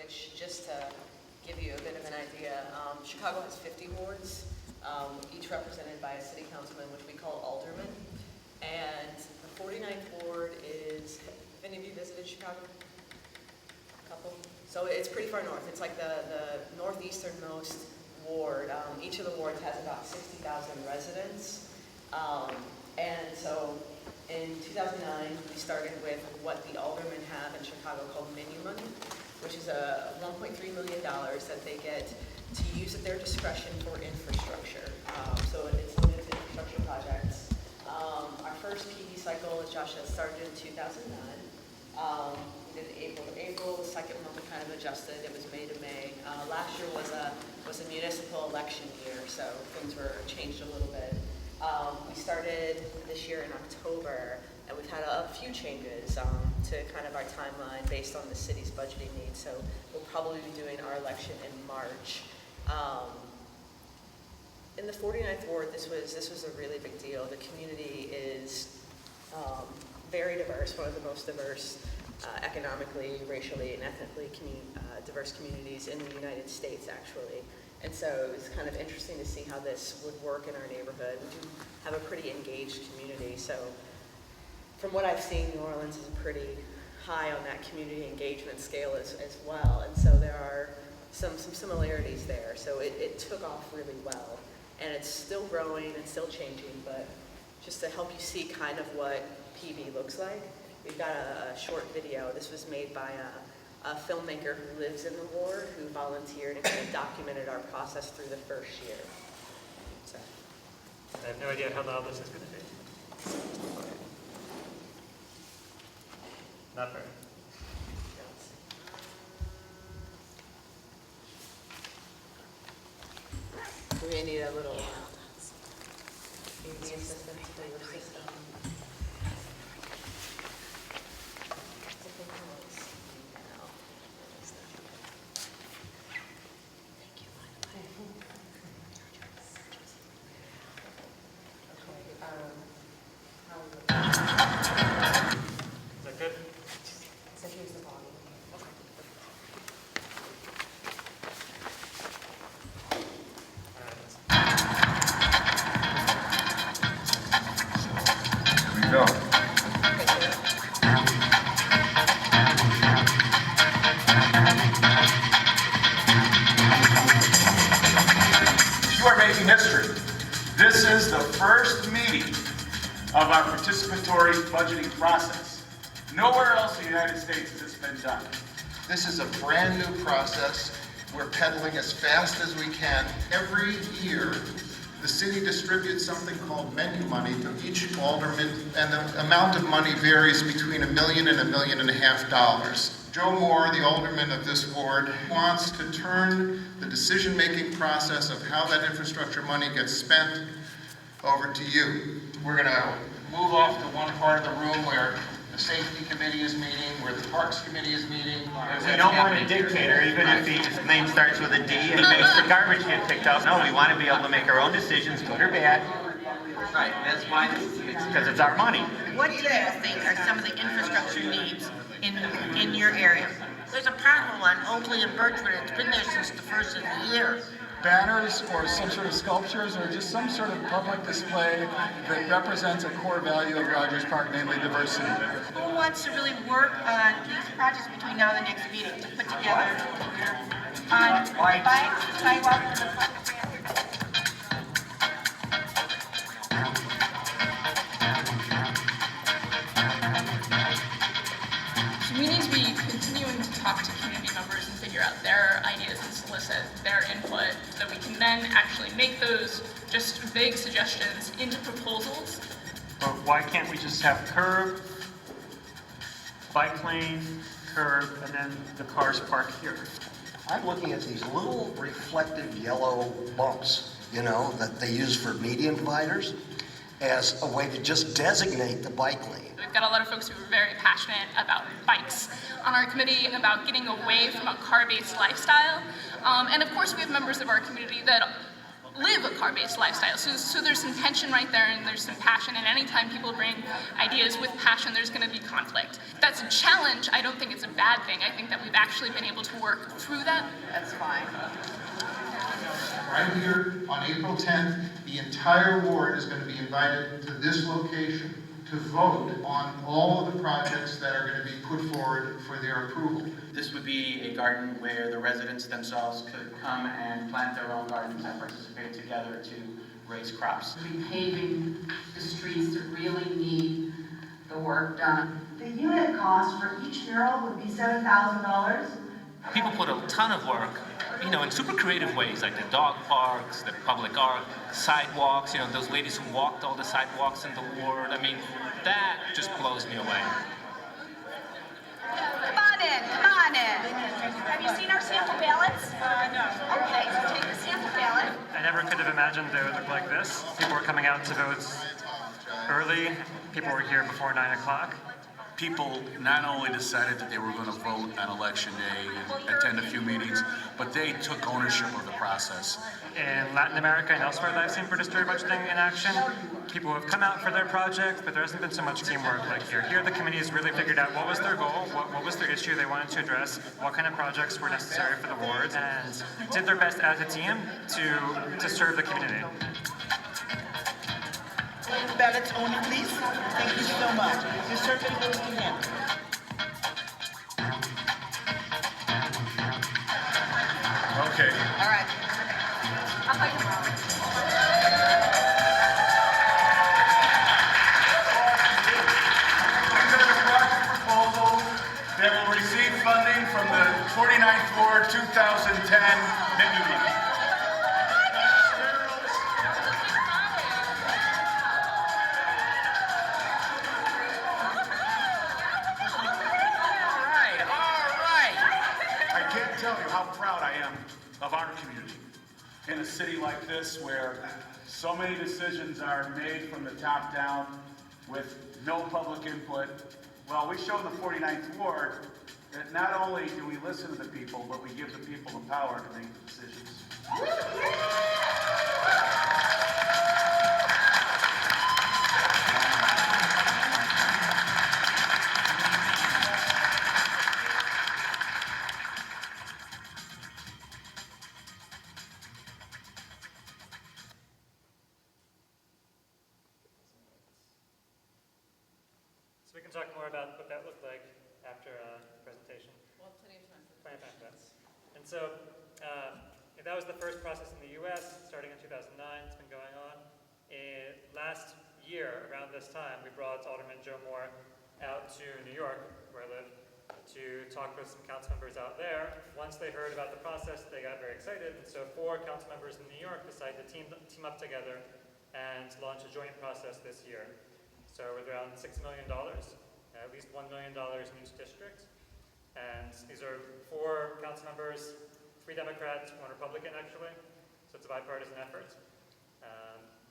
which, just to give you a bit of an idea, Chicago has 50 wards, each represented by a city councilman, which we call alderman. And the 49th ward is, have any of you visited Chicago? A couple? So it's pretty far north. It's like the northeasternmost ward. Each of the wards has about 60,000 residents. And so in 2009, we started with what the aldermen have in Chicago called menu money, which is a $1.3 million that they get to use at their discretion for infrastructure. So it's limited infrastructure projects. Our first PD cycle, as Josh said, started in 2009. We did April to April. The second one we kind of adjusted. It was May to May. Last year was a municipal election year, so things were changed a little bit. We started this year in October, and we've had a few changes to kind of our timeline based on the city's budgeting needs. So we'll probably be doing our election in March. In the 49th ward, this was a really big deal. The community is very diverse, one of the most diverse economically, racially, and ethnically diverse communities in the United States, actually. And so it's kind of interesting to see how this would work in our neighborhood. We do have a pretty engaged community, so from what I've seen, New Orleans is pretty high on that community engagement scale as well. And so there are some similarities there. So it took off really well. And it's still growing and still changing, but just to help you see kind of what PB looks like, we've got a short video. This was made by a filmmaker who lives in the ward, who volunteered and kind of documented our process through the first year. So. I have no idea how loud this is going to be. Not very. We may need a little AV assistance for your system. This is the first meeting of our participatory budgeting process. Nowhere else in the United States has this been done. This is a brand new process. We're pedaling as fast as we can. Every year, the city distributes something called menu money to each alderman, and the amount of money varies between $1 million and $1.5 million. Joe Moore, the alderman of this ward, wants to turn the decision-making process of how that infrastructure money gets spent over to you. We're going to move off to one part of the room where the safety committee is meeting, where the parks committee is meeting. We don't want a dictator, even if his name starts with a D and he makes the garbage get picked up. No, we want to be able to make our own decisions, good or bad. Right, that's why because it's our money. What do you think are some of the infrastructure needs in your area? There's a pothole on Oakley and Birchwood. It's been there since the first of the year. Banners or some sort of sculptures or just some sort of public display that represents a core value of Rogers Park, namely diversity. Who wants to really work on these projects between now and the next meeting to put together on bikes, sidewalks, and the public transit? We need to be continuing to talk to community members and figure out their ideas and solicit their input so that we can then actually make those just vague suggestions into proposals. But why can't we just have curb, bike lane, curb, and then the cars park here? I'm looking at these little reflective yellow bumps, you know, that they use for median dividers as a way to just designate the bike lane. We've got a lot of folks who are very passionate about bikes on our committee and about getting away from a car-based lifestyle. And of course, we have members of our community that live a car-based lifestyle. So there's some tension right there, and there's some passion, and anytime people bring ideas with passion, there's going to be conflict. That's a challenge. I don't think it's a bad thing. I think that we've actually been able to work through that. That's fine. Right here on April 10th, the entire ward is going to be invited to this location to vote on all of the projects that are going to be put forward for their approval. This would be a garden where the residents themselves could come and plant their own gardens and participate together to raise crops. Repaving the streets that really need the work done. The unit cost for each mural would be $7,000. People put a ton of work, in super creative ways, like the dog parks, the public art, sidewalks, those ladies who walked all the sidewalks in the ward. I mean, that just blows me away. Come on in, come on in. Have you seen our sample ballots? No. Okay, so take the sample ballot. I never could have imagined they would look like this. People were coming out to vote early. People were here before 9 o'clock. People not only decided that they were going to vote on election day and attend a few meetings, but they took ownership of the process. In Latin America and elsewhere that I've seen participatory budgeting in action, people have come out for their projects, but there hasn't been so much teamwork like here. Here the committees really figured out what was their goal, what was their issue they wanted to address, what kind of projects were necessary for the wards, and did their best as a team to serve the community. Ballots only, please. Thank you so much. Your survey goes to him. Okay. All right. I'll play tomorrow. These are the project proposals that will receive funding from the 49th Ward 2010 menu money. Tell you how proud I am of our community. In a city like this where so many decisions are made from the top down with no public input, well, we show the 49th Ward that not only do we listen to the people, but we give the people the power to make the decisions. So we can talk more about what that looked like after the presentation. Well, plenty of time for Plenty of time for that. And so that was the first process in the U.S. starting in 2009. It's been going on. Last year, around this time, we brought Alderman Joe Moore out to New York, where I live, to talk with some council members out there. Once they heard about the process, they got very excited. And so 4 council members in New York decided to team up together and launch a joint process this year. So with around $6 million, at least $1 million in each district. And these are 4 council members, 3 Democrats, 1 Republican actually. So it's a bipartisan effort.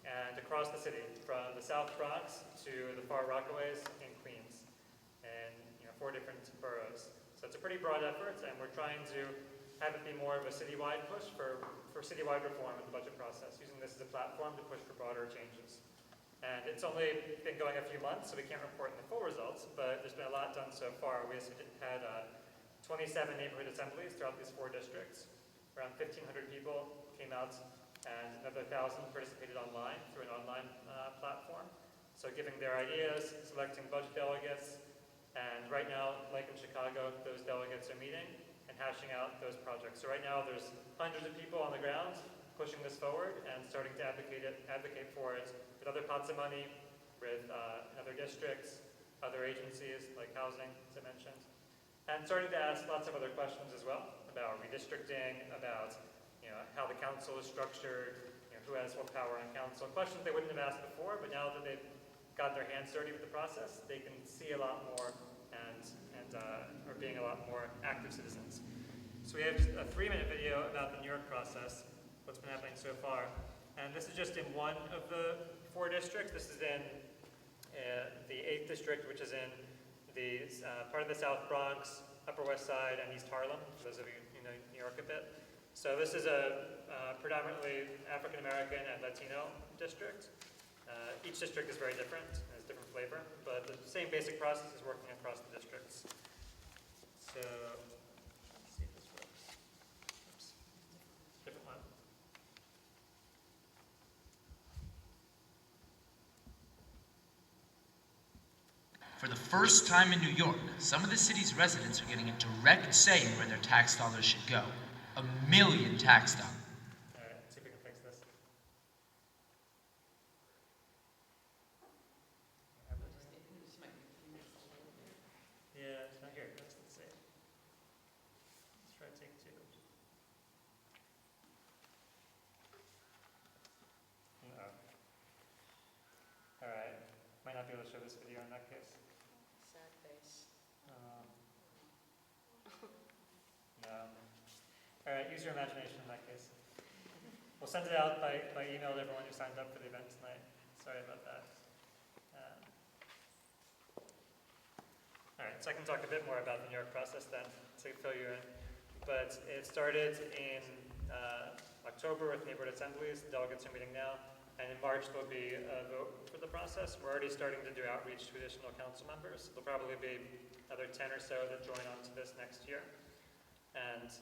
And across the city, from the South Bronx to the far Rockaways in Queens, and 4 different boroughs. So it's a pretty broad effort, and we're trying to have it be more of a citywide push for citywide reform in the budget process, using this as a platform to push for broader changes. And it's only been going a few months, so we can't report the full results, but there's been a lot done so far. We had 27 neighborhood assemblies throughout these 4 districts. Around 1,500 people came out, and another 1,000 participated online through an online platform. So giving their ideas, selecting budget delegates, and right now, like in Chicago, those delegates are meeting and hashing out those projects. So right now, there's hundreds of people on the ground pushing this forward and starting to advocate for it with other pots of money, with other districts, other agencies like housing, as I mentioned, and starting to ask lots of other questions as well about redistricting, about how the council is structured, who has what power on council, questions they wouldn't have asked before, but now that they've got their hands dirty with the process, they can see a lot more and are being a lot more active citizens. So we have a 3-minute video about the New York process, what's been happening so far. And this is just in one of the 4 districts. This is in the 8th district, which is in the part of the South Bronx, Upper West Side, and East Harlem, for those of you who know New York a bit. So this is a predominantly African American and Latino district. Each district is very different, has different flavor, but the same basic process is working across the districts. So, let's see if this works. Oops. Different one. For the first time in New York, some of the city's residents are getting a direct say in where their tax dollars should go. 1 million tax dollars. All right, let's see if we can fix this. Yeah, it's not here. Let's see. Let's try take 2. No. All right. Might not be able to show this video in that case. Sad face. No. All right, use your imagination in that case. We'll send it out by email to everyone who signed up for the event tonight. Sorry about that. All right, so I can talk a bit more about the New York process then to fill you in. But it started in October with neighborhood assemblies. The delegates are meeting now. And in March, there'll be a vote for the process. We're already starting to do outreach to additional council members. There'll probably be another 10 or so that join on to this next year. And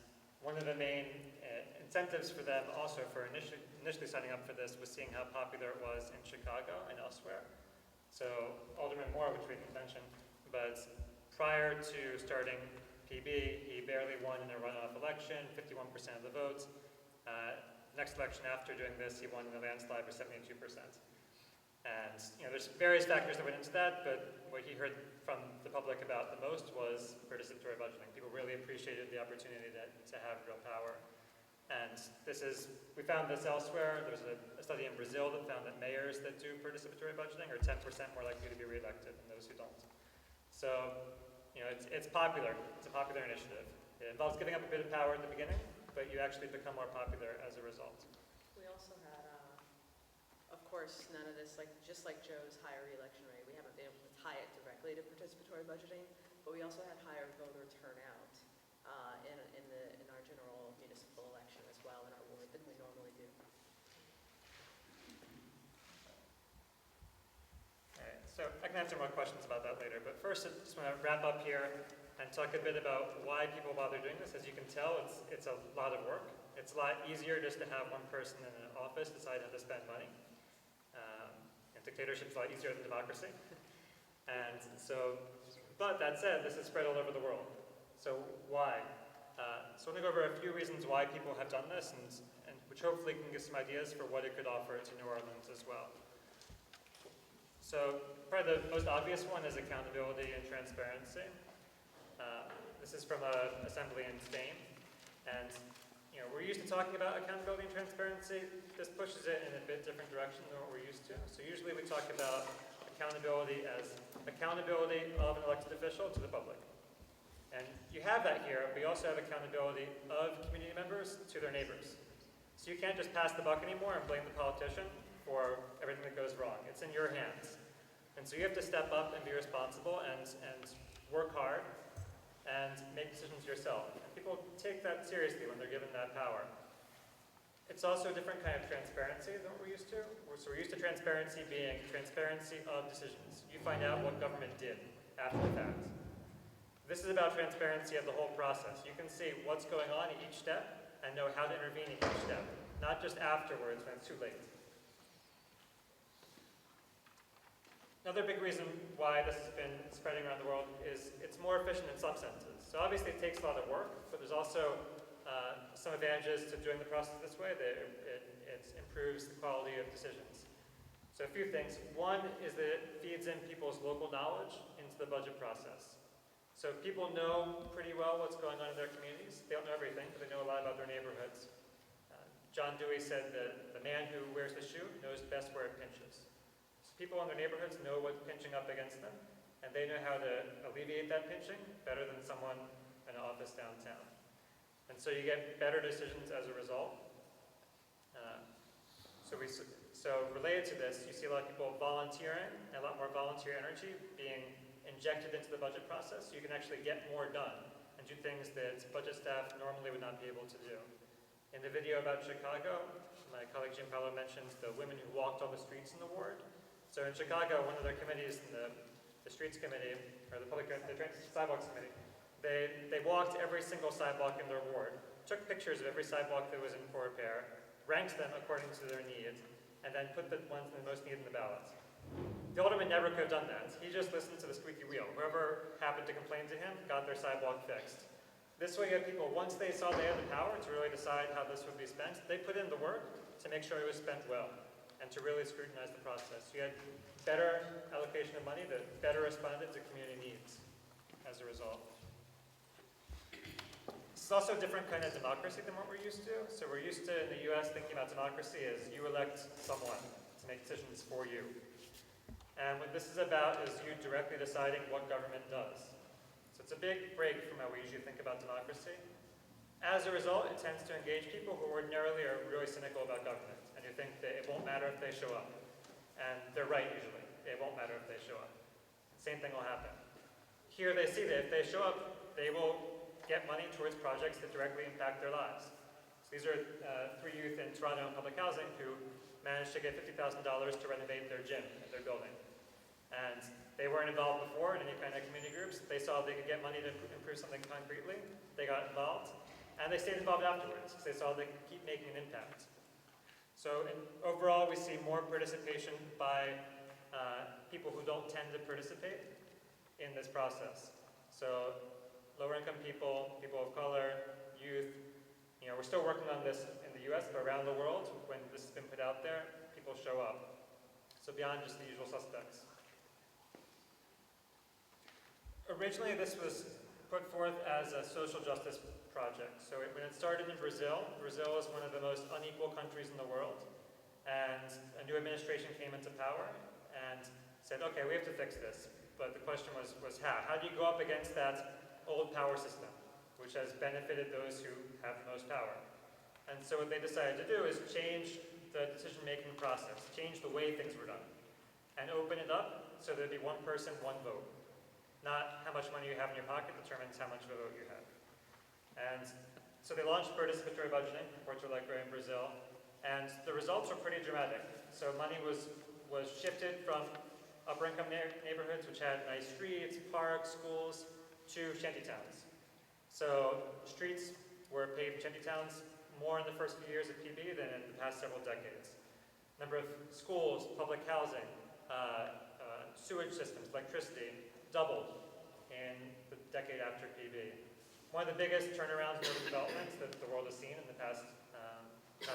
one of the main incentives for them also for initially signing up for this was seeing how popular it was in Chicago and elsewhere. So Alderman Moore, which we can mention, but prior to starting PB, he barely won in a runoff election, 51% of the votes. Next election after doing this, he won in a landslide with 72%. And there's various factors that went into that, but what he heard from the public about the most was participatory budgeting. People really appreciated the opportunity to have real power. And we found this elsewhere. There's a study in Brazil that found that mayors that do participatory budgeting are 10% more likely to be reelected than those who don't. So, it's popular. It's a popular initiative. It involves giving up a bit of power at the beginning, but you actually become more popular as a result. We also had, of course, none of this, just like Joe's higher reelection rate, we haven't been able to tie it directly to participatory budgeting, but we also had higher voter turnout in our general municipal election as well in our ward than we normally do. All right, so I can answer more questions about that later, but first I just want to wrap up here and talk a bit about why people bother doing this. As you can tell, it's a lot of work. It's a lot easier just to have one person in an office decide how to spend money. And dictatorship's a lot easier than democracy. And so, but that said, this is spread all over the world. So why? So I'm going to go over a few reasons why people have done this, and which hopefully can give some ideas for what it could offer to New Orleans as well. So probably the most obvious one is accountability and transparency. This is from an assembly in Spain, and we're used to talking about accountability and transparency. This pushes it in a bit different direction than what we're used to. So usually we talk about accountability as accountability of an elected official to the public. And you have that here, but you also have accountability of community members to their neighbors. So you can't just pass the buck anymore and blame the politician for everything that goes wrong. It's in your hands. And so you have to step up and be responsible and work hard and make decisions yourself. And people take that seriously when they're given that power. It's also a different kind of transparency than what we're used to. So we're used to transparency being transparency of decisions. You find out what government did after the fact. This is about transparency of the whole process. You can see what's going on at each step and know how to intervene in each step, not just afterwards when it's too late. Another big reason why this has been spreading around the world is it's more efficient in some senses. So obviously it takes a lot of work, but there's also some advantages to doing the process this way. That it improves the quality of decisions. So a few things. One is that it feeds in people's local knowledge into the budget process. So people know pretty well what's going on in their communities. They don't know everything, but they know a lot about their neighborhoods. John Dewey said that the man who wears the shoe knows best where it pinches. People in their neighborhoods know what's pinching up against them, and they know how to alleviate that pinching better than someone in an office downtown. And so you get better decisions as a result. So related to this, you see a lot of people volunteering, and a lot more volunteer energy being injected into the budget process, so you can actually get more done and do things that budget staff normally would not be able to do. In the video about Chicago, my colleague Jim Paolo mentioned the women who walked all the streets in the ward. So in Chicago, one of their committees, the Streets Committee, or the Sidewalks Committee, they walked every single sidewalk in their ward, took pictures of every sidewalk that was in poor repair, ranked them according to their needs, and then put the ones that most needed in the ballots. The alderman never could have done that. He just listened to the squeaky wheel. Whoever happened to complain to him got their sidewalk fixed. This way you had people, once they saw they had the power to really decide how this would be spent, they put in the work to make sure it was spent well and to really scrutinize the process. You had better allocation of money that better responded to community needs as a result. It's also a different kind of democracy than what we're used to. So we're used to, in the US, thinking about democracy as you elect someone to make decisions for you. And what this is about is you directly deciding what government does. So it's a big break from how we usually think about democracy. As a result, it tends to engage people who ordinarily are really cynical about government and who think that it won't matter if they show up. And they're right usually. It won't matter if they show up. Same thing will happen. Here they see that if they show up, they will get money towards projects that directly impact their lives. So these are 3 youth in Toronto in public housing who managed to get $50,000 to renovate their gym at their building. And they weren't involved before in any kind of community groups. They saw they could get money to improve something concretely. They got involved. And they stayed involved afterwards because they saw they could keep making an impact. So overall, we see more participation by people who don't tend to participate in this process. So lower income people, people of color, youth, we're still working on this in the US, but around the world, when this has been put out there, people show up. So beyond just the usual suspects. Originally, this was put forth as a social justice project. So when it started in Brazil, Brazil is one of the most unequal countries in the world. And a new administration came into power and said, okay, we have to fix this. But the question was how? How do you go up against that old power system, which has benefited those who have the most power? And so what they decided to do is change the decision-making process, change the way things were done, and open it up so there'd be one person, one vote. Not how much money you have in your pocket determines how much of a vote you have. And so they launched participatory budgeting, Portugal, like in Brazil, and the results were pretty dramatic. So money was shifted from upper income neighborhoods, which had nice streets, parks, schools, to shantytowns. So streets were paved in shantytowns more in the first few years of PB than in the past several decades. Number of schools, public housing, sewage systems, electricity, doubled in the decade after PB. One of the biggest turnarounds in urban development that the world has seen in the past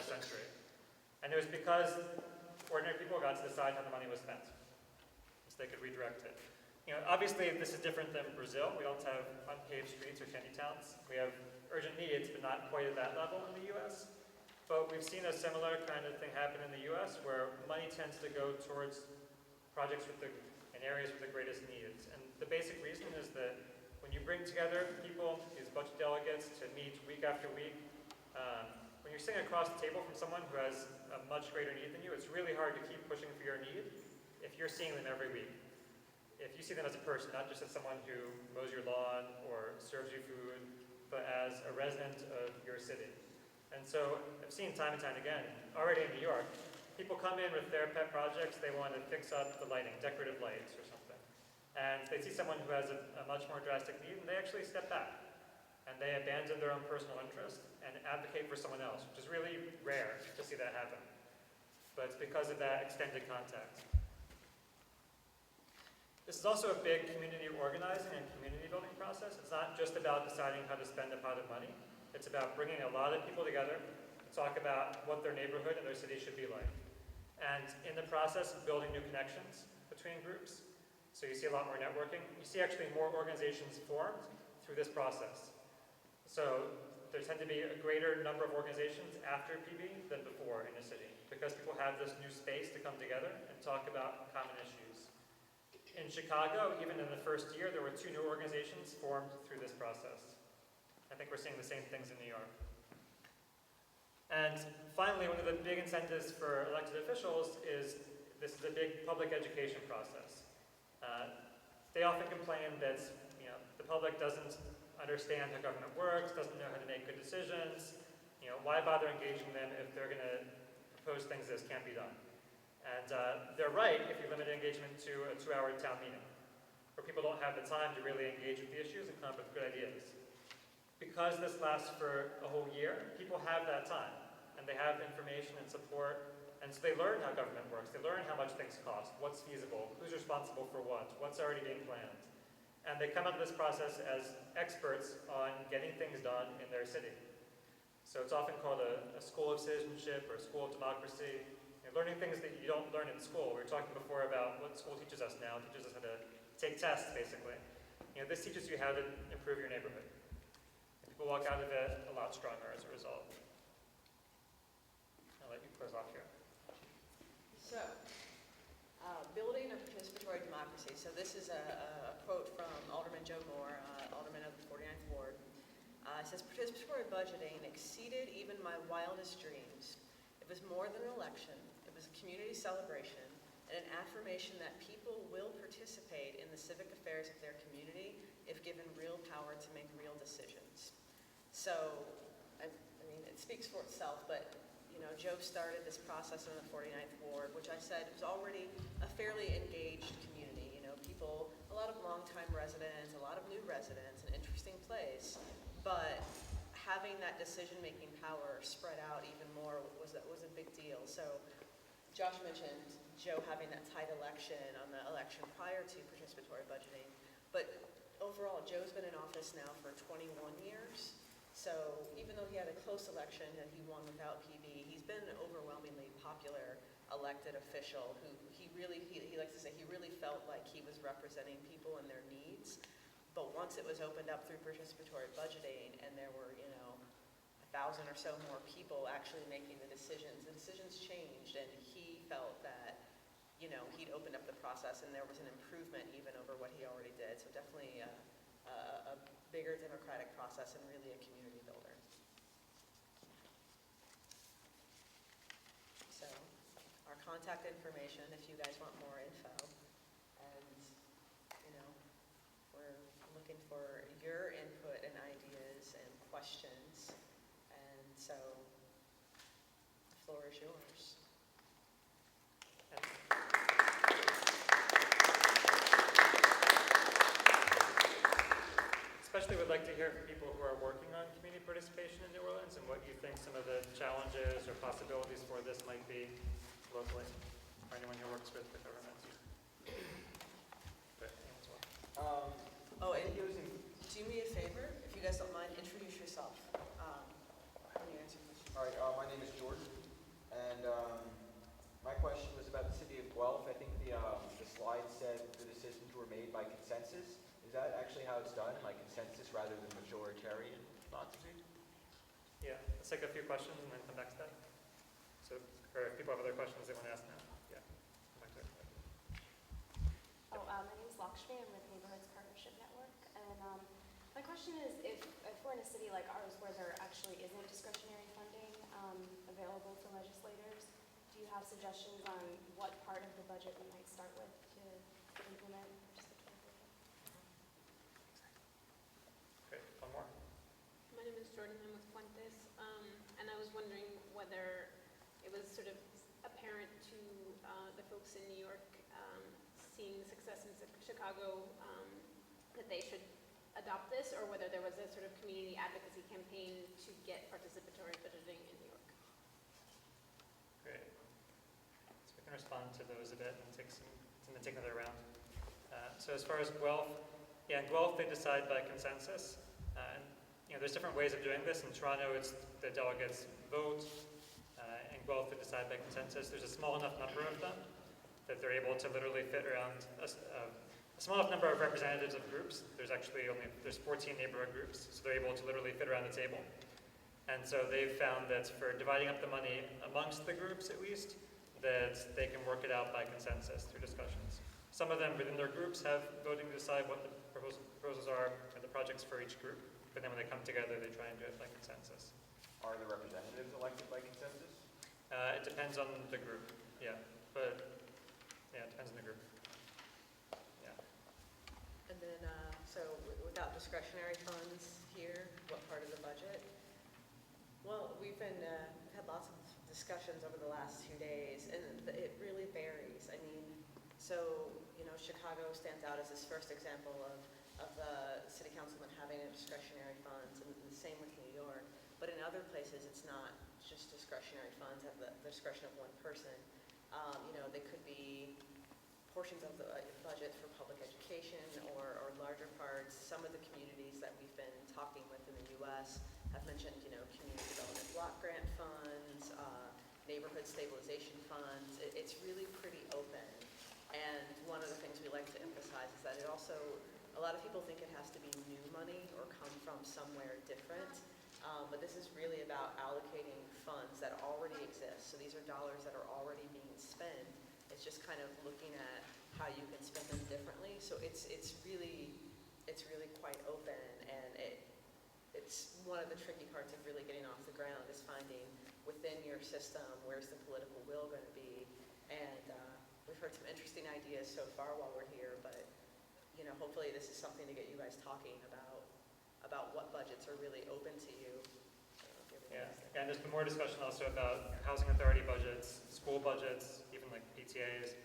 century. And it was because ordinary people got to decide how the money was spent, so they could redirect it. Obviously this is different than Brazil. We don't have unpaved streets or shantytowns. We have urgent needs, but not quite at that level in the US. But we've seen a similar kind of thing happen in the US, where money tends to go towards projects in areas with the greatest needs. And the basic reason is that when you bring together people, these budget delegates, to meet week after week, when you're sitting across the table from someone who has a much greater need than you, it's really hard to keep pushing for your need if you're seeing them every week. If you see them as a person, not just as someone who mows your lawn or serves you food, but as a resident of your city. And so I've seen time and time again, already in New York, people come in with their pet projects. They want to fix up the lighting, decorative lights or something. And they see someone who has a much more drastic need, and they actually step back. And they abandon their own personal interest and advocate for someone else, which is really rare to see that happen. But it's because of that extended contact. This is also a big community organizing and community building process. It's not just about deciding how to spend a pot of money. It's about bringing a lot of people together to talk about what their neighborhood and their city should be like. And in the process, building new connections between groups. So you see a lot more networking. You see actually more organizations formed through this process. So there tend to be a greater number of organizations after PB than before in a city, because people have this new space to come together and talk about common issues. In Chicago, even in the first year, there were 2 new organizations formed through this process. I think we're seeing the same things in New York. And finally, one of the big incentives for elected officials is this is a big public education process. They often complain that the public doesn't understand how government works, doesn't know how to make good decisions, why bother engaging them if they're going to propose things that can't be done? And they're right if you limit engagement to a 2-hour town meeting, where people don't have the time to really engage with the issues and come up with good ideas. Because this lasts for a whole year, people have that time, and they have information and support, and so they learn how government works. They learn how much things cost, what's feasible, who's responsible for what's already being planned. And they come out of this process as experts on getting things done in their city. So it's often called a school of citizenship or a school of democracy. Learning things that you don't learn in school. We were talking before about what school teaches us now. It teaches us how to take tests, basically. This teaches you how to improve your neighborhood. People walk out of it a lot stronger as a result. I'll let you close off here. So, building a participatory democracy. So this is a quote from Alderman Joe Moore, Alderman of the 49th Ward. It says, "Participatory budgeting exceeded even my wildest dreams. It was more than an election. It was a community celebration and an affirmation that people will participate in the civic affairs of their community if given real power to make real decisions." So, I mean, it speaks for itself, but Joe started this process in the 49th Ward, which I said was already a fairly engaged community. People, a lot of longtime residents, a lot of new residents, an interesting place. But having that decision-making power spread out even more was a big deal. So Josh mentioned Joe having that tight election on the election prior to participatory budgeting. But overall, Joe's been in office now for 21 years. So even though he had a close election and he won without PB, he's been an overwhelmingly popular elected official who he likes to say he really felt like he was representing people and their needs. But once it was opened up through participatory budgeting and there were, 1,000 or so more people actually making the decisions changed, and he felt that, he'd opened up the process and there was an improvement even over what he already did. So definitely a bigger democratic process and really a community builder. So our contact information if you guys want more info, and we're looking for your input and ideas and questions, and so the floor is yours. Especially would like to hear from people who are working on community participation in New Orleans and what you think some of the challenges or possibilities for this might be locally, or anyone who works with the government. And do me a favor, if you guys don't mind, introduce yourself when you answer questions. All right, my name is Jordan, and my question was about the city of Guelph. I think the slide said the decisions were made by consensus. Is that actually how it's done, by consensus rather than majoritarian process? Yeah, let's take a few questions and then come back to that. So, or if people have other questions they want to ask now. Yeah, come back to it. My name is Lakshmi. I'm with Neighborhoods Partnership Network. And my question is, if we're in a city like ours where there actually isn't discretionary funding available for legislators, do you have suggestions on what part of the budget we might start with to implement participatory budgeting? Great, one more. My name is Jordan. I'm with Fuentes, and I was wondering whether it was sort of apparent to the folks in New York seeing the success in Chicago that they should adopt this, or whether there was a sort of community advocacy campaign to get participatory budgeting in New York. Great. So we can respond to those a bit and take another round. So as far as Guelph, in Guelph they decide by consensus. And there's different ways of doing this. In Toronto, it's the delegates vote. In Guelph, they decide by consensus. There's a small enough number of them that they're able to literally fit around a small enough number of representatives of groups. There's 14 neighborhood groups, so they're able to literally fit around the table. And so they've found that for dividing up the money amongst the groups, at least, that they can work it out by consensus through discussions. Some of them within their groups have voting to decide what the proposals are or the projects for each group, but then when they come together, they try and do it by consensus. Are the representatives elected by consensus? It depends on the group, yeah. But, yeah, it depends on the group. Yeah. And then, so without discretionary funds here, what part of the budget? Well, we've been discussions over the last 2 days, and it really varies. I mean, so, you know, Chicago stands out as this first example of the city councilman having discretionary funds, and the same with New York. But in other places, it's not just discretionary funds at the discretion of one person. You know, they could be portions of the budget for public education or larger parts. Some of the communities that we've been talking with in the U.S. have mentioned, you know, community development block grant funds, neighborhood stabilization funds. It's really pretty open. And one of the things we like to emphasize is that it also, a lot of people think it has to be new money or come from somewhere different. But this is really about allocating funds that already exist. So these are dollars that are already being spent. It's just kind of looking at how you can spend them differently. So it's really quite open, and it's one of the tricky parts of really getting off the ground is finding within your system where's the political will going to be. And we've heard some interesting ideas so far while we're here, but you know, hopefully this is something to get you guys talking about what budgets are really open to you. Yeah, and there's been more discussion also about housing authority budgets, school budgets, even like PTAs,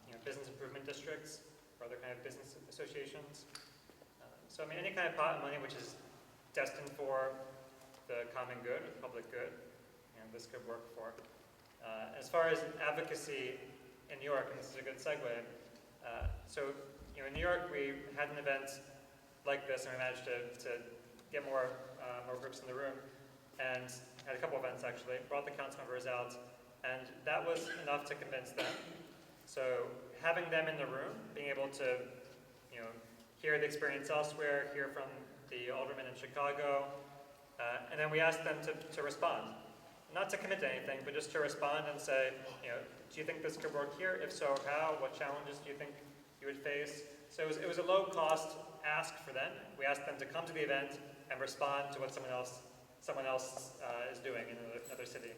you know, business improvement districts, or other kind of business associations. So I mean, any kind of pot of money which is destined for the common good, or the public good, and this could work for. As far as advocacy in New York, and this is a good segue, so you know, in New York we had an event like this, and we managed to get more groups in the room, and had a couple events actually, brought the council members out, and that was enough to convince them. So having them in the room, being able to, you know, hear the experience elsewhere, hear from the aldermen in Chicago, and then we asked them to respond. Not to commit to anything, but just to respond and say, you know, do you think this could work here? If so, how? What challenges do you think you would face? So it was a low-cost ask for them. We asked them to come to the event and respond to what someone else is doing in another city.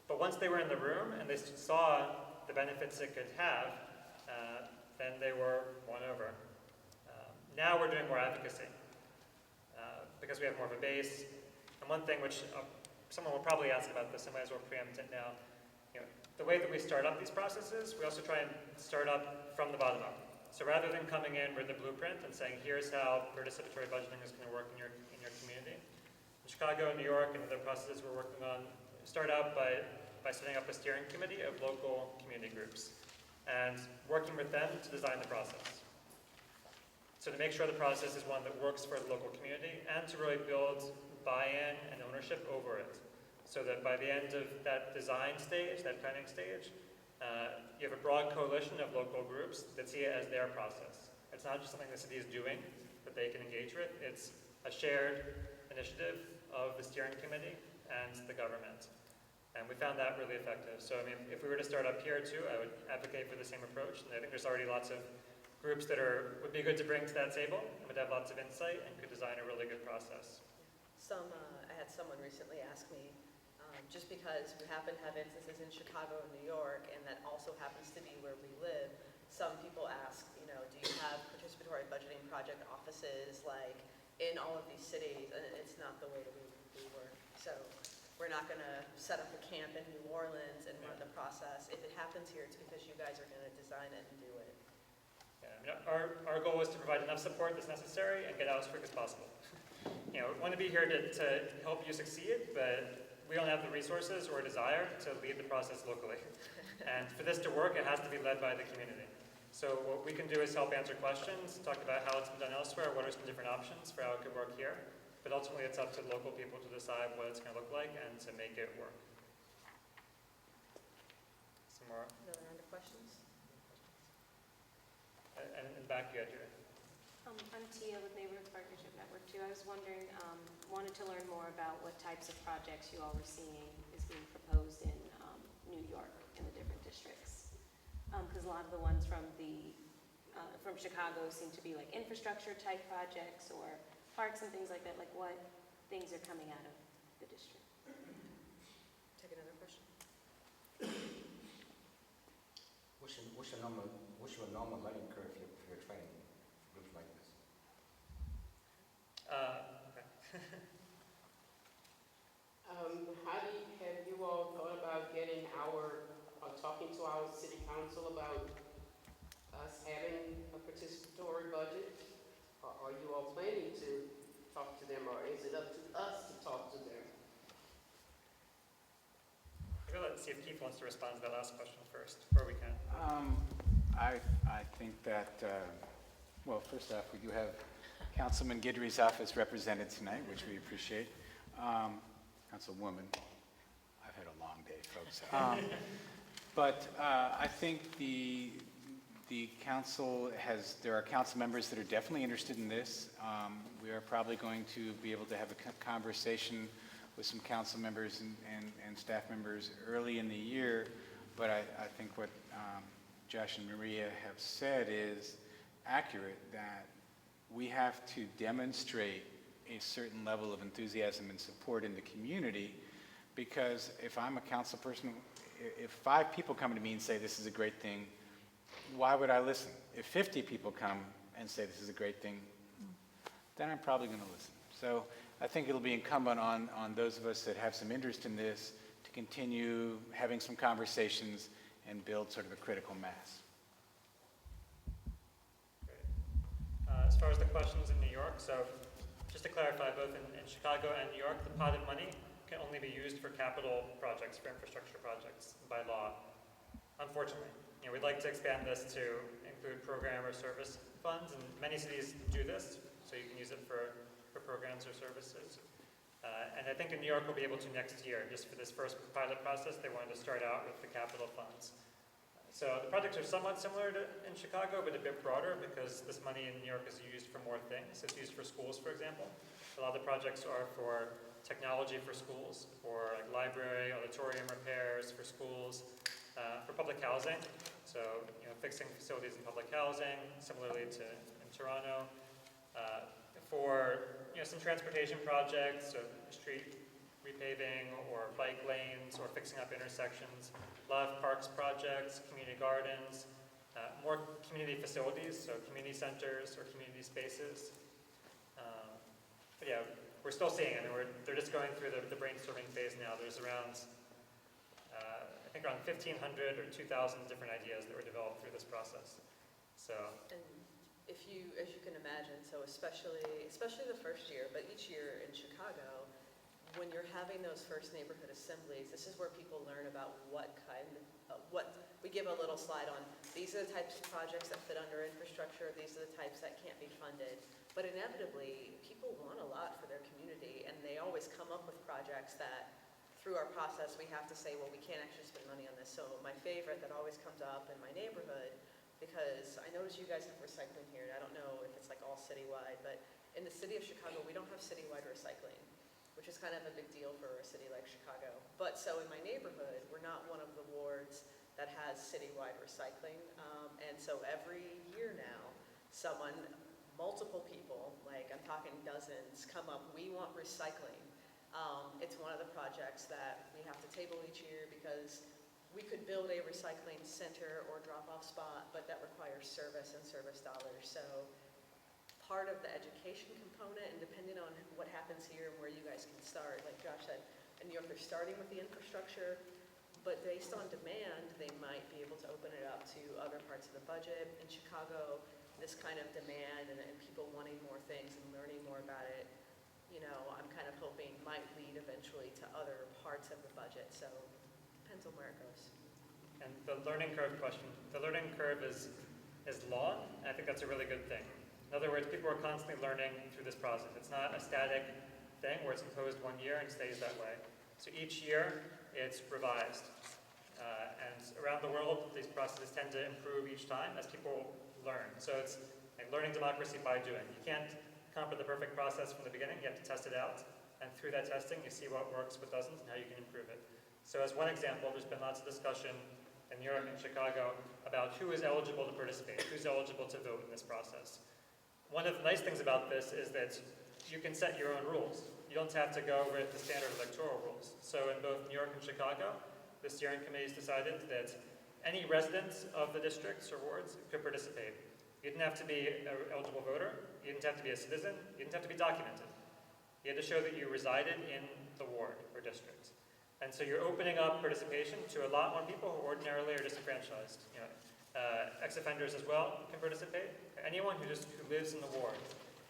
But once they were in the room and they saw the benefits it could have, then they were won over. Now we're doing more advocacy because we have more of a base. And one thing which someone will probably ask about this, I might as well preempt it now. You know, the way that we start up these processes, we also try and start up from the bottom up. So rather than coming in with the blueprint and saying, here's how participatory budgeting is going to work in your community. In Chicago, New York, and other processes we're working on, start out by setting up a steering committee of local community groups and working with them to design the process. So to make sure the process is one that works for the local community and to really build buy-in and ownership over it. So that by the end of that design stage, that planning stage, you have a broad coalition of local groups that see it as their process. It's not just something the city is doing that they can engage with, it's a shared initiative of the steering committee and the government. And we found that really effective. So I mean, if we were to start up here too, I would advocate for the same approach. And I think there's already lots of groups that would be good to bring to that table and would have lots of insight and could design a really good process. I had someone recently ask me, just because we happen to have instances in Chicago and New York, and that also happens to be where we live, some people ask, you know, do you have participatory budgeting project offices like in all of these cities? And it's not the way that we work. So we're not going to set up a camp in New Orleans and run the process. If it happens here, it's because you guys are going to design it and do it. Yeah, I mean, our goal is to provide enough support that's necessary and get out as quick as possible. You know, we want to be here to help you succeed, but we don't have the resources or desire to lead the process locally. And for this to work, it has to be led by the community. So what we can do is help answer questions, talk about how it's been done elsewhere, what are some different options for how it could work here. But ultimately, it's up to local people to decide what it's going to look like and to make it work. Some more? Another round of questions? And in the back, you had your... I'm Tia with Neighborhood Partnership Network too. I was wondering, wanted to learn more about what types of projects you all were seeing is being proposed in New York in the different districts. Because a lot of the ones from Chicago seem to be like infrastructure type projects or parks and things like that. Like what things are coming out of the district? Take another question. What's your normal learning curve if you're training groups like this? How have you all let's see if Keith wants to respond to that last question first, or we can. I think that, well, first off, we do have Councilman Guidry's office represented tonight, which we appreciate. Councilwoman, I've had a long day, folks. But I think the council there are council members that are definitely interested in this. We are probably going to be able to have a conversation with some council members and staff members early in the year, but I think what Josh and Maria have said is accurate, that we have to demonstrate a certain level of enthusiasm and support in the community, because if I'm a council person, if 5 people come to me and say this is a great thing, why would I listen? If 50 people come and say this is a great thing, then I'm probably going to listen. So I think it'll be incumbent on those of us that have some interest in this to continue having some conversations and build sort of a critical mass. As far as the questions in New York, so just to clarify, both in Chicago and New York, the pot of money can only be used for capital projects, for infrastructure projects by law, unfortunately. We'd like to expand this to include program or service funds, and many cities do this, so you can use it for programs or services. And I think in New York we'll be able to next year. Just for this first pilot process, they wanted to start out with the capital funds. So the projects are somewhat similar to in Chicago, but a bit broader, because this money in New York is used for more things. It's used for schools, for example. A lot of the projects are for technology for schools, for like library, auditorium repairs for schools, for public housing. So, fixing facilities in public housing, similarly to in Toronto. For, some transportation projects, so street repaving or bike lanes or fixing up intersections. A lot of parks projects, community gardens, more community facilities, so community centers or community spaces. But yeah, we're still seeing it. They're just going through the brainstorming phase now. There's around, I think around 1,500 or 2,000 different ideas that were developed through this process. So. And if you, as you can imagine, so especially the first year, but each year in Chicago, when you're having those first neighborhood assemblies, this is where people learn about what we give a little slide on. These are the types of projects that fit under infrastructure. These are the types that can't be funded. But inevitably, people want a lot for their community, and they always come up with projects that, through our process, we have to say, well, we can't actually spend money on this. So my favorite that always comes up in my neighborhood, because I notice you guys have recycling here, and I don't know if it's like all citywide, but in the city of Chicago, we don't have citywide recycling, which is kind of a big deal for a city like Chicago. But so in my neighborhood, we're not one of the wards that has citywide recycling. And so every year now, multiple people, like I'm talking dozens, come up, we want recycling. It's one of the projects that we have to table each year because we could build a recycling center or drop-off spot, but that requires service and service dollars. So part of the education component, and depending on what happens here and where you guys can start, like Josh said, in New York they're starting with the infrastructure, but based on demand, they might be able to open it up to other parts of the budget. In Chicago, this kind of demand and people wanting more things and learning more about it, I'm kind of hoping might lead eventually to other parts of the budget. So depends on where it goes. And the learning curve question, the learning curve is long, and I think that's a really good thing. In other words, people are constantly learning through this process. It's not a static thing where it's imposed one year and stays that way. So each year, it's revised. And around the world, these processes tend to improve each time as people learn. So it's like learning democracy by doing. You can't come up with the perfect process from the beginning. You have to test it out. And through that testing, you see what works, what doesn't, and how you can improve it. So as one example, there's been lots of discussion in New York and Chicago about who is eligible to participate, who's eligible to vote in this process. One of the nice things about this is that you can set your own rules. You don't have to go with the standard electoral rules. So in both New York and Chicago, the steering committees decided that any residents of the districts or wards could participate. You didn't have to be an eligible voter. You didn't have to be a citizen. You didn't have to be documented. You had to show that you resided in the ward or district. And so you're opening up participation to a lot more people who ordinarily are disenfranchised. Ex-offenders as well can participate. Anyone who lives in the ward.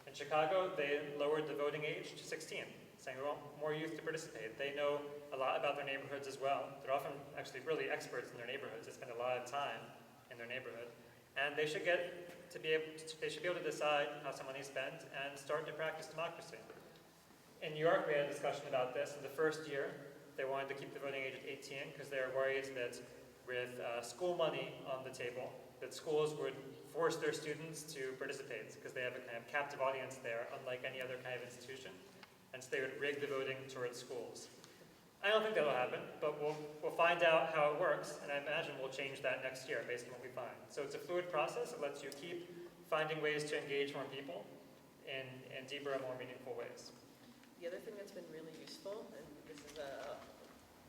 In Chicago, they lowered the voting age to 16. saying we want more youth to participate. They know a lot about their neighborhoods as well. They're often actually really experts in their neighborhoods. They spend a lot of time in their neighborhood. And they should be able to decide how some money is spent and start to practice democracy. In New York, we had a discussion about this. In the first year, they wanted to keep the voting age at 18 because they were worried that with school money on the table, that schools would force their students to participate because they have a kind of captive audience there, unlike any other kind of institution. And so they would rig the voting towards schools. I don't think that'll happen, but we'll find out how it works, and I imagine we'll change that next year based on what we find. So it's a fluid process. It lets you keep finding ways to engage more people in deeper and more meaningful ways. The other thing that's been really useful, and this is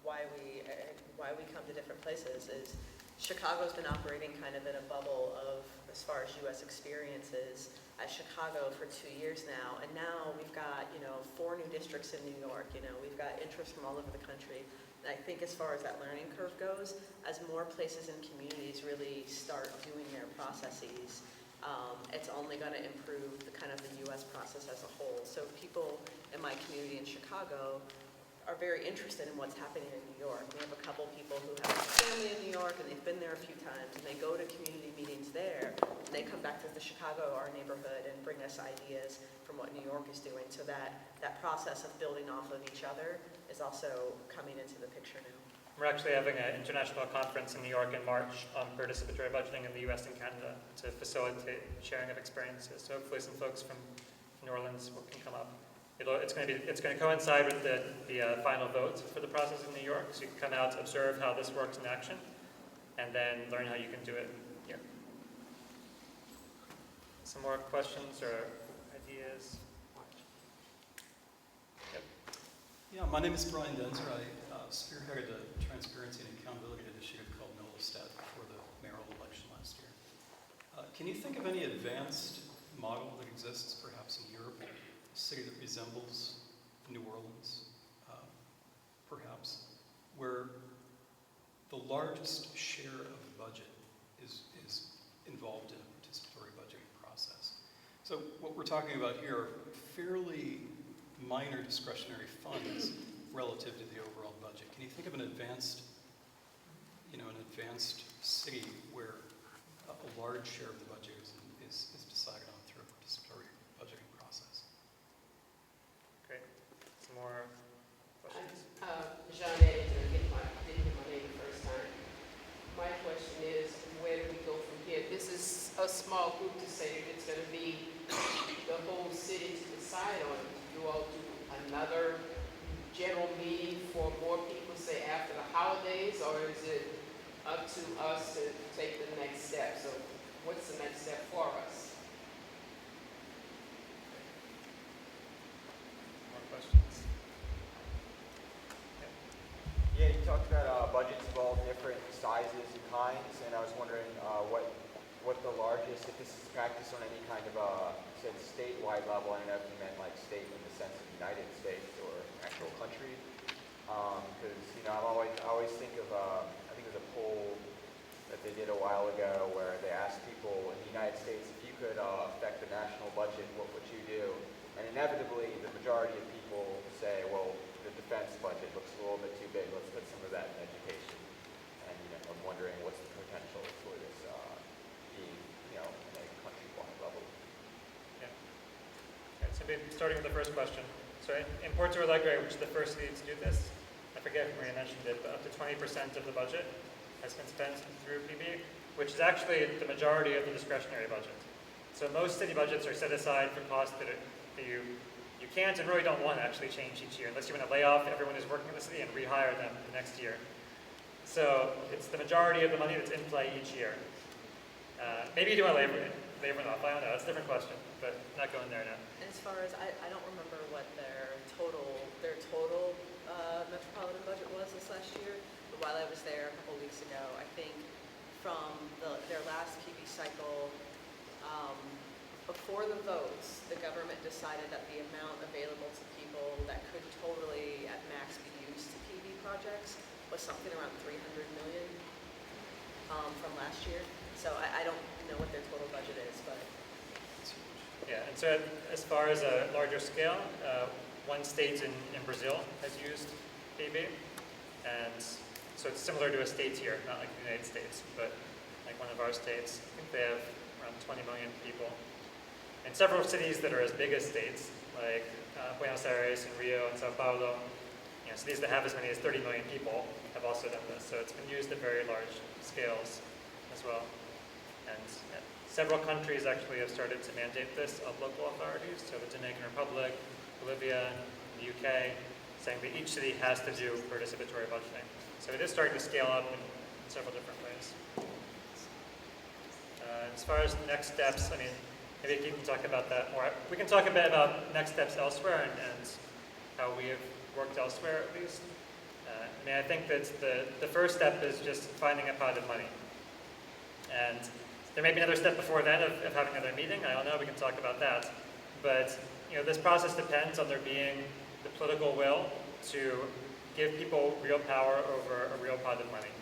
why we come to different places, is Chicago's been operating kind of in a bubble of, as far as U.S. experiences, at Chicago for 2 years now, and now we've got, 4 new districts in New York, we've got interest from all over the country. And I think as far as that learning curve goes, as more places and communities really start doing their processes, it's only going to improve the kind of the U.S. process as a whole. So people in my community in Chicago are very interested in what's happening in New York. We have a couple people who have a family in New York, and they've been there a few times, and they go to community meetings there, and they come back to the Chicago, our neighborhood, and bring us ideas from what New York is doing. So that process of building off of each other is also coming into the picture now. We're actually having an international conference in New York in March on participatory budgeting in the U.S. and Canada to facilitate sharing of experiences. So hopefully some folks from New Orleans can come up. It's going to coincide with the final vote for the process in New York, so you can come out to observe how this works in action, and then learn how you can do it here. Some more questions or ideas? Yep. Yeah, my name is Brian Denzer. I spearheaded a transparency and accountability initiative called NOLA before the mayoral election last year. Can you think of any advanced model that exists perhaps in Europe? A city that resembles New Orleans, perhaps, where the largest share of the budget is involved in a participatory budgeting process. So what we're talking about here are fairly minor discretionary funds relative to the overall budget. Can you think of an advanced city where a large share of the budget is decided on through a participatory budgeting process? Great. Some more questions? Jean Editor, didn't get my name the first time. My question is, where do we go from here? This is a small group to say if it's going to be the whole city to decide on. You all do another general meeting for more people, say after the holidays, or is it up to us to take the next step? So what's the next step for us? More questions? Yeah, you talked about budgets of all different sizes and kinds, and I was wondering what the largest, if this is practiced on any kind of said statewide level. I don't know if you meant like state in the sense of United States or actual country, because I always think of I think there's a poll that they did a while ago where they asked people in the United States, if you could affect the national budget, what would you do? And inevitably, the majority of people say, well, the defense budget looks a little bit too big. Let's put some of that in education. And I'm wondering what's the potential for this being, at a countrywide level. Yeah. Okay, so maybe starting with the first question. So in Porto Alegre, which is the first city to do this, I forget if Maria mentioned it, but up to 20% of the budget has been spent through PB, which is actually the majority of the discretionary budget. So most city budgets are set aside for costs that you can't and really don't want to actually change each year, unless you want to lay off everyone who's working in the city and rehire them the next year. So it's the majority of the money that's in play each year. Maybe you do a labor off, I don't know, that's a different question, but not going there now. As far as, I don't remember what their total metropolitan budget was this last year, but while I was there a couple weeks ago, I think from their last PB cycle, before the votes, the government decided that the amount available to people that could totally at max be used to PB projects was something around $300 million from last year. So I don't know what their total budget is, but. Yeah, and so as far as a larger scale, one state in Brazil has used PB, and so it's similar to a state here, not like the United States, but like one of our states. I think they have around 20 million people. And several cities that are as big as states, like Buenos Aires and Rio and Sao Paulo, cities that have as many as 30 million people have also done this. So it's been used at very large scales as well. And several countries actually have started to mandate this of local authorities. So the Dominican Republic, Bolivia, the UK, saying that each city has to do participatory budgeting. So it is starting to scale up in several different ways. As far as next steps, I mean, maybe Keith can talk about that more. We can talk a bit about next steps elsewhere and how we have worked elsewhere at least. I mean, I think that the first step is just finding a pot of money. And there may be another step before then of having another meeting. I don't know, we can talk about that. But this process depends on there being the political will to give people real power over a real pot of money,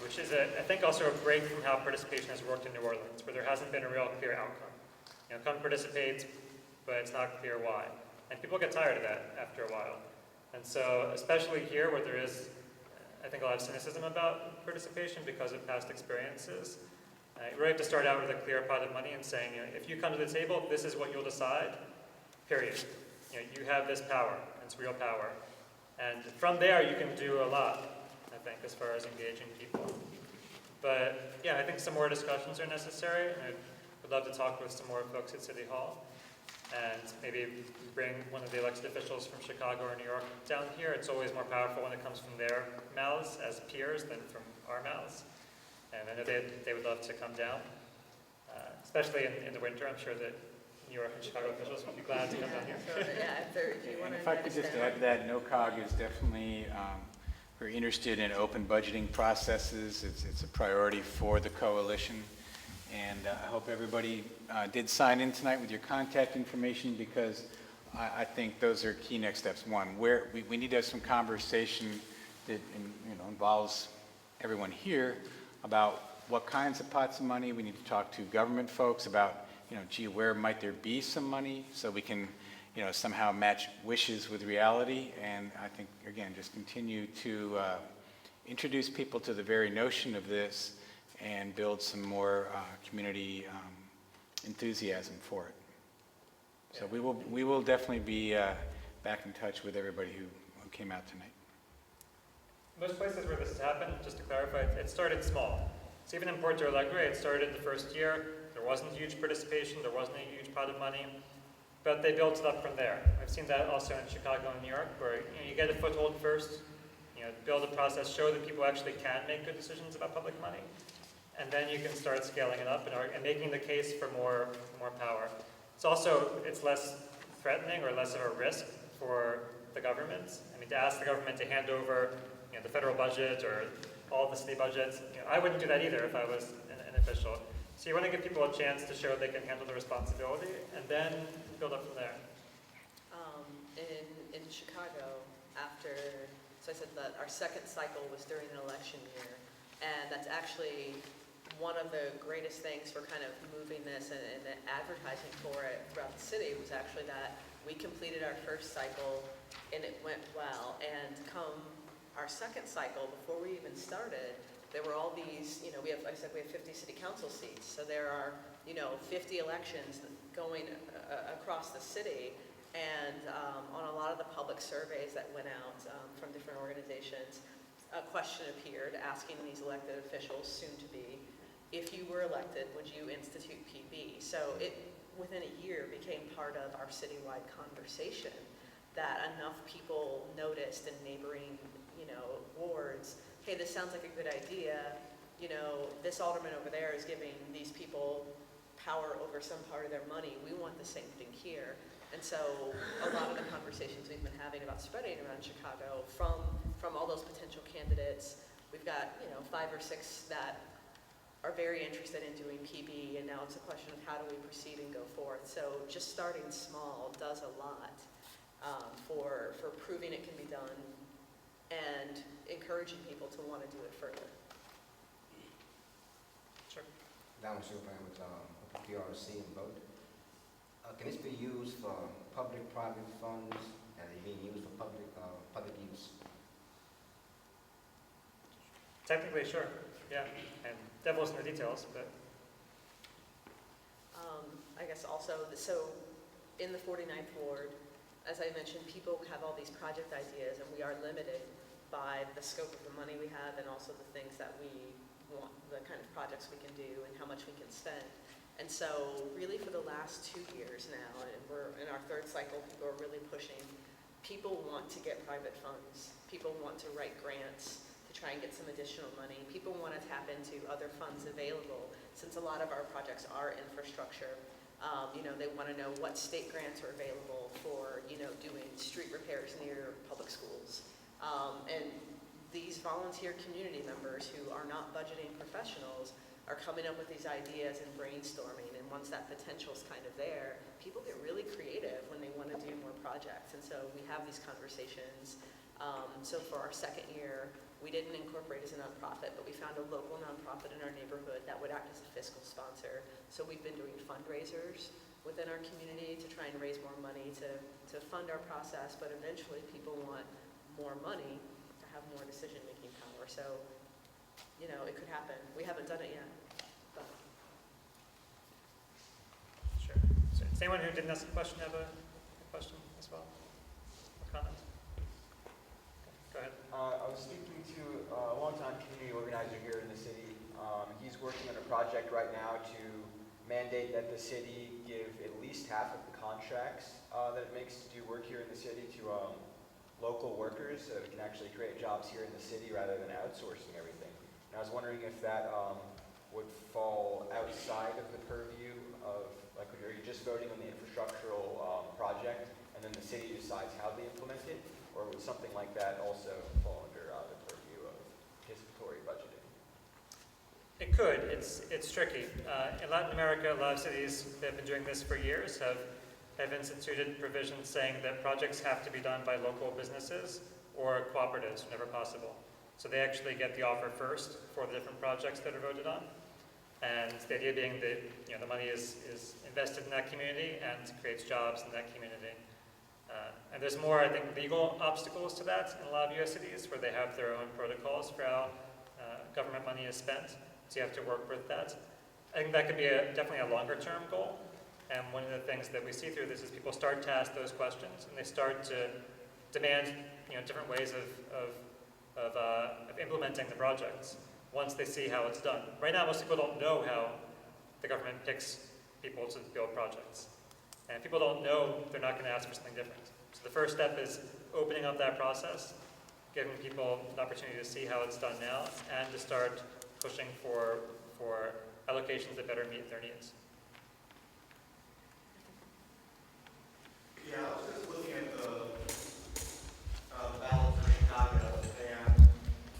which is, I think, also a break from how participation has worked in New Orleans, where there hasn't been a real clear outcome. Come participate, but it's not clear why. And people get tired of that after a while. And so, especially here, where there is, I think, a lot of cynicism about participation because of past experiences, you really have to start out with a clear pot of money and saying, if you come to the table, this is what you'll decide, period. You have this power, it's real power. And from there, you can do a lot, I think, as far as engaging people. But yeah, I think some more discussions are necessary. I would love to talk with some more folks at City Hall and maybe bring one of the elected officials from Chicago or New York down here. It's always more powerful when it comes from their mouths as peers than from our mouths. And I know they would love to come down, especially in the winter. I'm sure that New York and Chicago officials would be glad to come down here. And if I could just add to that, NOCOG is definitely very interested in open budgeting processes. It's a priority for the coalition. And I hope everybody did sign in tonight with your contact information, because I think those are key next steps. One, we need to have some conversation that involves everyone here about what kinds of pots of money. We need to talk to government folks about, gee, where might there be some money so we can, somehow match wishes with reality. And I think, again, just continue to introduce people to the very notion of this and build some more community enthusiasm for it. So we will definitely be back in touch with everybody who came out tonight. Most places where this has happened, just to clarify, it started small. So even in Porto Alegre, it started the first year. There wasn't huge participation, there wasn't a huge pot of money, but they built it up from there. I've seen that also in Chicago and New York, where you get a foothold first, build a process, show that people actually can make good decisions about public money, and then you can start scaling it up and making the case for more power. It's less threatening or less of a risk for the government. I mean, to ask the government to hand over the federal budget or all the city budgets, I wouldn't do that either if I was an official. So you want to give people a chance to show they can handle the responsibility and then build up from there. In Chicago, so I said that our second cycle was during an election year, and that's actually one of the greatest things for kind of moving this and advertising for it throughout the city was actually that we completed our first cycle and it went well. And come our second cycle, before we even started, there were all these, we have 50 city council seats. So there are, 50 elections going across the city. And on a lot of the public surveys that went out from different organizations, a question appeared asking these elected officials, soon to be, if you were elected, would you institute PB? So it, within a year, became part of our citywide conversation that enough people noticed in neighboring, wards, hey, this sounds like a good idea. This alderman over there is giving these people power over some part of their money. We want the same thing here. And so a lot of the conversations we've been having about spreading around Chicago from all those potential candidates, we've got 5 or 6 that are very interested in doing PB, and now it's a question of how do we proceed and go forth. So just starting small does a lot for proving it can be done and encouraging people to want to do it further. Sure. Down Superfan with PRC and vote. Can this be used for public-private funds Has it been used for public use? Technically, sure, yeah, and devil's in the details, but I guess also, so in the 49th Ward, as I mentioned, people have all these project ideas, and we are limited by the scope of the money we have and also the things that we want, the kind of projects we can do and how much we can spend. And so really for the last 2 years now, and we're in our third cycle, people are really pushing. People want to get private funds. People want to write grants to try and get some additional money. People want to tap into other funds available since a lot of our projects are infrastructure. They want to know what state grants are available for, doing street repairs near public schools. And these volunteer community members who are not budgeting professionals are coming up with these ideas and brainstorming. And once that potential's kind of there, people get really creative when they want to do more projects. And so we have these conversations. So for our second year, we didn't incorporate as a nonprofit, but we found a local nonprofit in our neighborhood that would act as a fiscal sponsor. So we've been doing fundraisers within our community to try and raise more money to fund our process, but eventually people want more money to have more decision-making power. So, it could happen. We haven't done it yet. But. sure. So does anyone who didn't ask a question have a question as well? Or comment? Okay, go ahead. I was speaking to a longtime community organizer here in the city. He's working on a project right now to mandate that the city give at least half of the contracts that it makes to do work here in the city to local workers so we can actually create jobs here in the city rather than outsourcing everything. And I was wondering if that would fall outside of the purview of, are you just voting on the infrastructural project and then the city decides how they implement it? Or would something like that also fall under the purview of participatory budgeting? It could. It's tricky. In Latin America, a lot of cities that have been doing this for years have instituted provisions saying that projects have to be done by local businesses or cooperatives whenever possible. So they actually get the offer first for the different projects that are voted on. And the idea being that the money is invested in that community and creates jobs in that community. And there's more, I think, legal obstacles to that in a lot of U.S. cities where they have their own protocols for how government money is spent. So you have to work with that. I think that could be definitely a longer-term goal. And one of the things that we see through this is people start to ask those questions and they start to demand different ways of implementing the projects once they see how it's done. Right now, most people don't know how the government picks people to build projects. And if people don't know, they're not going to ask for something different. So the first step is opening up that process, giving people the opportunity to see how it's done now, and to start pushing for allocations that better meet their needs. Yeah, I was just looking at the ballot for Chicago, and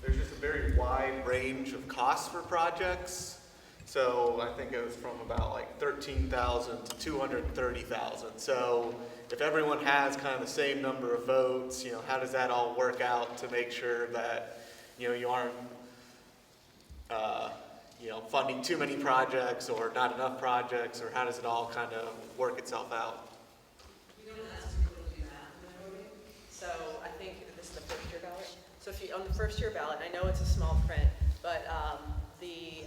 there's just a very wide range of costs for projects. So I think it was from about like $13,000 to $230,000. So if everyone has kind of the same number of votes, how does that all work out to make sure that you aren't funding too many projects or not enough projects, or how does it all kind of work itself out? We don't ask people to do that when they're voting. So I think this is the first year ballot. So if on the first year ballot, I know it's a small print, but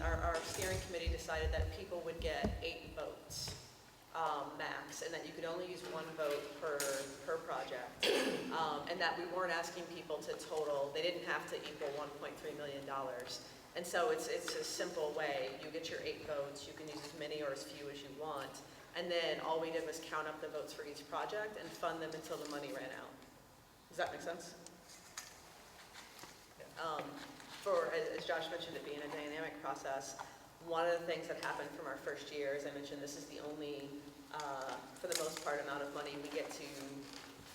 our steering committee decided that people would get 8 votes max, and that you could only use 1 vote per project, and that we weren't asking people to total. They didn't have to equal $1.3 million. And so it's a simple way. You get your 8 votes. You can use as many or as few as you want. And then all we did was count up the votes for each project and fund them until the money ran out. Does that make sense? As Josh mentioned, it being a dynamic process, one of the things that happened from our first year, as I mentioned, this is the only, for the most part, amount of money we get to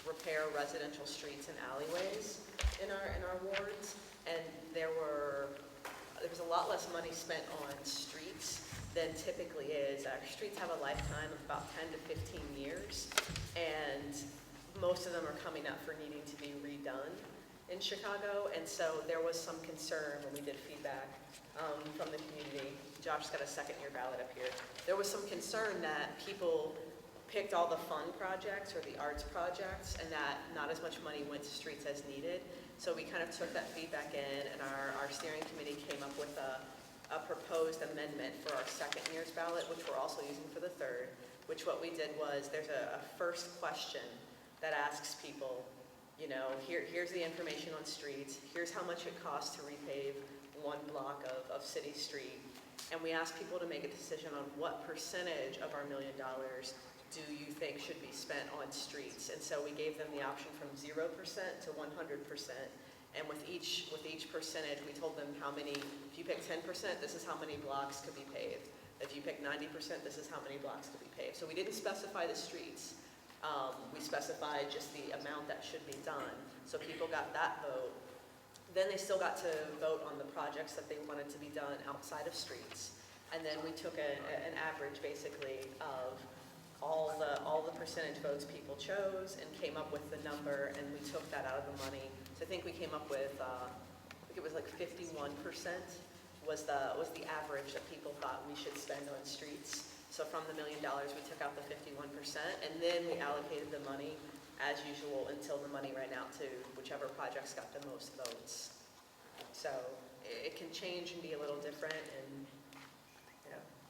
repair residential streets and alleyways in our wards. And there was a lot less money spent on streets than typically is. Our streets have a lifetime of about 10 to 15 years, and most of them are coming up for needing to be redone in Chicago. And so there was some concern when we did feedback from the community. Josh's got a second-year ballot up here. There was some concern that people picked all the fun projects or the arts projects, and that not as much money went to streets as needed. So we kind of took that feedback in, and our steering committee came up with a proposed amendment for our second year's ballot, which we're also using for the third, which what we did was there's a first question that asks people, you know, here's the information on streets, here's how much it costs to repave one block of city street, and we asked people to make a decision on what percentage of our $1 million do you think should be spent on streets. And so we gave them the option from 0% to 100%. And with each percentage, we told them how many, if you pick 10%, this is how many blocks could be paved. If you pick 90%, this is how many blocks could be paved. So we didn't specify the streets. We specified just the amount that should be done. So people got that vote. Then they still got to vote on the projects that they wanted to be done outside of streets. And then we took an average, basically, of all the percentage votes people chose and came up with the number, and we took that out of the money. So I think we came up with, I think it was like 51% was the average that people thought we should spend on streets. So from the $1 million, we took out the 51%, and then we allocated the money as usual until the money ran out to whichever projects got the most votes. So it can change and be a little different, and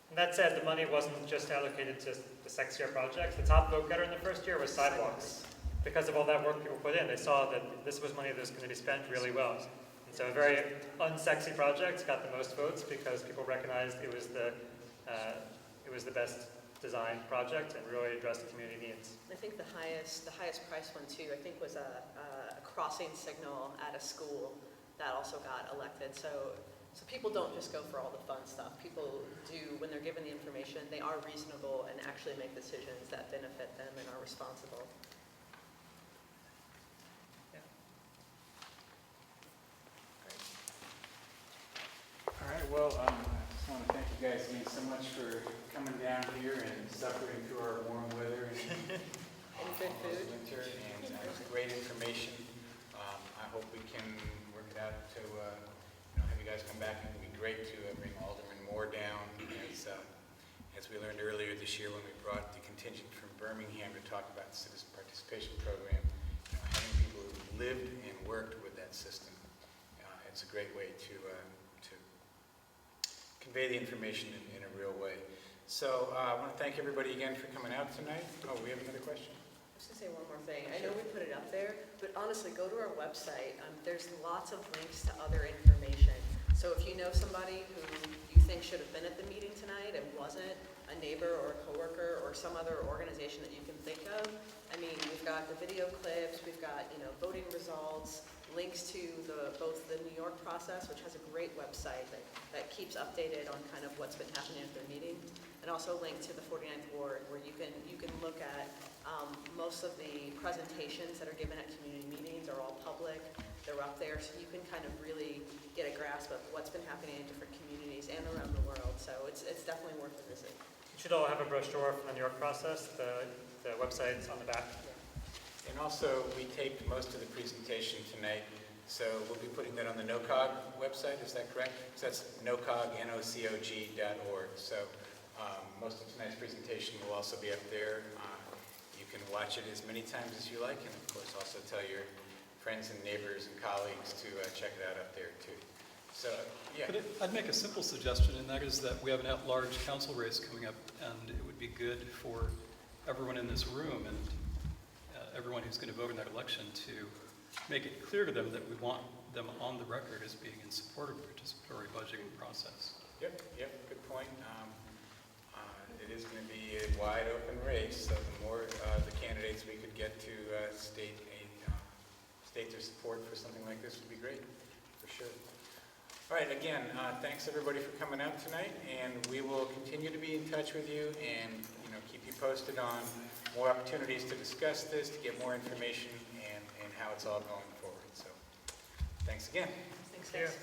And that said, the money wasn't just allocated to the second year projects. The top vote getter in the first year was sidewalks. Because of all that work people put in, they saw that this was money that was going to be spent really well. And so a very unsexy project got the most votes because people recognized it was the best designed project and really addressed community needs. I think the highest price one too, I think was a crossing signal at a school that also got elected. So people don't just go for all the fun stuff. People do, when they're given the information, they are reasonable and actually make decisions that benefit them and are responsible. Yeah. All right, well, I just want to thank you guys again so much for coming down here and suffering through our warm weather and good food. Winter, and great information. I hope we can work it out to have you guys come back. It would be great to bring Alderman Moore down, as we learned earlier this year when we brought the contingent from Birmingham to talk about the citizen participation program. Having people who lived and worked with that system, it's a great way to convey the information in a real way. So I want to thank everybody again for coming out tonight. Oh, we have another question? I was going to say one more thing. I know we put it up there, but honestly, go to our website. There's lots of links to other information. So if you know somebody who you think should have been at the meeting tonight and wasn't, a neighbor or a coworker or some other organization that you can think of, I mean, we've got the video clips, we've got, voting results, links to both the New York process, which has a great website that keeps updated on kind of what's been happening at their meeting, and also link to the 49th Ward, where you can look at most of the presentations that are given at community meetings are all public. They're up there, so you can kind of really get a grasp of what's been happening in different communities and around the world. So it's definitely worth a visit. You should all have a brochure from the New York process. The website's on the back. And also, we taped most of the presentation tonight, so we'll be putting that on the NOCOG website, is that correct? So that's NOCOG, NOCOG.org. So most of tonight's presentation will also be up there. You can watch it as many times as you like, and of course also tell your friends and neighbors and colleagues to check it out up there too. So, yeah. But I'd make a simple suggestion, and that is that we have an at-large council race coming up, and it would be good for everyone in this room and everyone who's going to vote in that election to make it clear to them that we want them on the record as being in support of the participatory budgeting process. Yep, good point. It is going to be a wide open race, so the more the candidates we could get to state their support for something like this would be great, for sure. All right, again, thanks everybody for coming out tonight, and we will continue to be in touch with you and keep you posted on more opportunities to discuss this, to get more information, and how it's all going forward. So, thanks again. Thanks, guys.